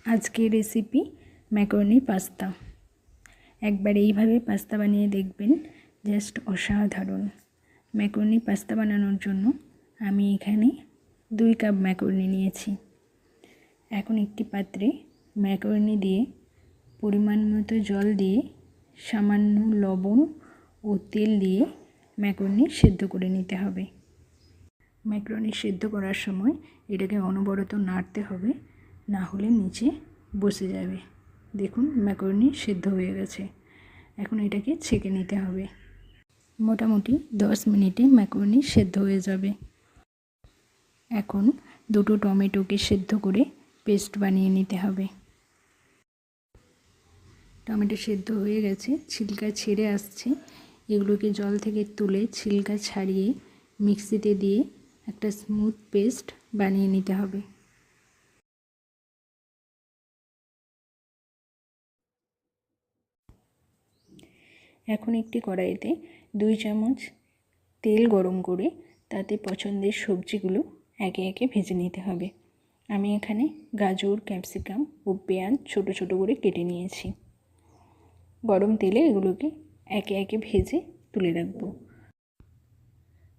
আজকের recipe macaroni pasta. একবার এইভাবে পাস্তা বানিয়ে দেখবেন, জাস্ট অসাধারণ। ম্যাকারনি পাস্তা বানানোর জন্য আমি এখানে 2 কাপ ম্যাকারনি নিয়েছি। এখন একটি পাত্রে ম্যাকারনি দিয়ে পরিমাণ মতো জল দিয়ে সামান্য লবণ ও তেল দিয়ে ম্যাকারনি সেদ্ধ করে নিতে হবে। ম্যাকারনি সেদ্ধ করার সময় এটাকে অনবরত নাড়তে হবে, না হলে নিচে বসে যাবে। দেখুন ম্যাকারনি সেদ্ধ হয়ে গেছে। এখন এটাকে ছেঁকে নিতে হবে। মোটামুটি 10 মিনিটে ম্যাকারনি সেদ্ধ হয়ে যাবে। এখন 2টো টমেটোকে সেদ্ধ করে পেস্ট বানিয়ে নিতে হবে। টমেটো সেদ্ধ হয়ে গেছে, ছিলকা ছেড়ে আসছে। এগুলোকে জল থেকে তুলে ছিলকা ছাড়িয়ে মিক্সিতে দিয়ে একটা স্মুথ পেস্ট বানিয়ে নিতে হবে। এখন একটি কড়াইতে 2 চামচ তেল গরম করে তাতে পছন্দের সবজিগুলো একে একে ভেজে নিতে হবে। আমি এখানে গাজর, ক্যাপসিকাম ও পেঁয়াজ ছোট ছোট করে কেটে নিয়েছি। গরম তেলে এগুলোকে একে একে ভেজে তুলে রাখবো।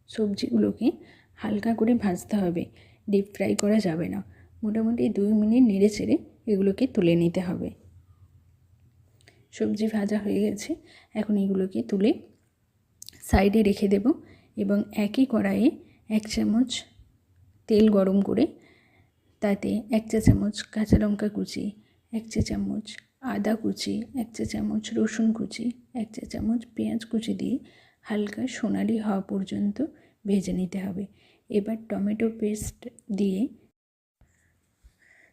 সবজিগুলোকে হালকা করে ভাজতে হবে, ডিপ ফ্রাই করা যাবে না। মোটামুটি 2 মিনিট নেড়ে চেড়ে এগুলোকে তুলে নিতে হবে। সবজি ভাজা হয়ে গেছে, এখন এগুলোকে তুলে সাইডে রেখে দেব এবং একই কড়াইয়ে 1 চামচ তেল গরম করে তাতে 1 চা চামচ কাঁচা লঙ্কা কুচি, 1 চা চামচ আদা কুচি, 1 চা চামচ রসুন কুচি, 1 চা চামচ পেঁয়াজ কুচি দিয়ে হালকা সোনালি হওয়া পর্যন্ত ভেজে নিতে হবে। এবার টমেটো পেস্ট দিয়ে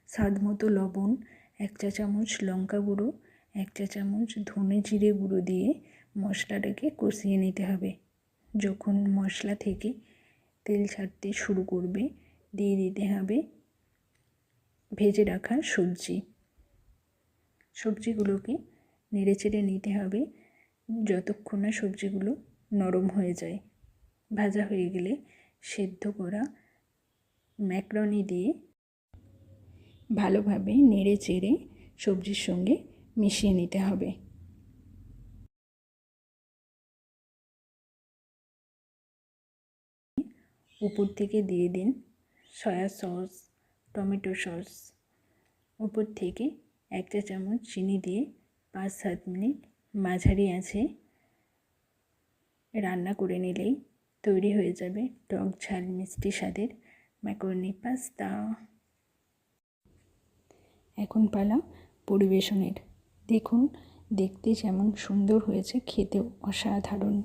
স্বাদ মতো লবণ, 1 চা চামচ লঙ্কা গুঁড়ো, 1 চা চামচ ধনে জিরে গুঁড়ো দিয়ে মশলাটাকে কষিয়ে নিতে হবে। যখন মশলা থেকে তেল ছাড়তে শুরু করবে, দিয়ে দিতে হবে ভেজে রাখা সবজিগুলোকে নেড়ে চেড়ে নিতে হবে যতক্ষণ না সবজিগুলো নরম হয়ে যায়। ভাজা হয়ে গেলে সেদ্ধ করা ম্যাকারনি দিয়ে ভালোভাবে নেড়ে চেড়ে সবজির সঙ্গে মিশিয়ে নিতে হবে। উপর থেকে দিয়ে দিন সয়া সস, টমেটো সস। উপর থেকে 1 চা চামচ চিনি দিয়ে 5-7 মিনিট মাঝারি আঁচে রান্না করে নিলেই তৈরি হয়ে যাবে টক ঝাল মিষ্টি স্বাদের ম্যাকারনি পাস্তা। এখন পালা পরিবেশনের। দেখুন দেখতে যেমন সুন্দর হয়েছে, খেতেও অসাধারণ।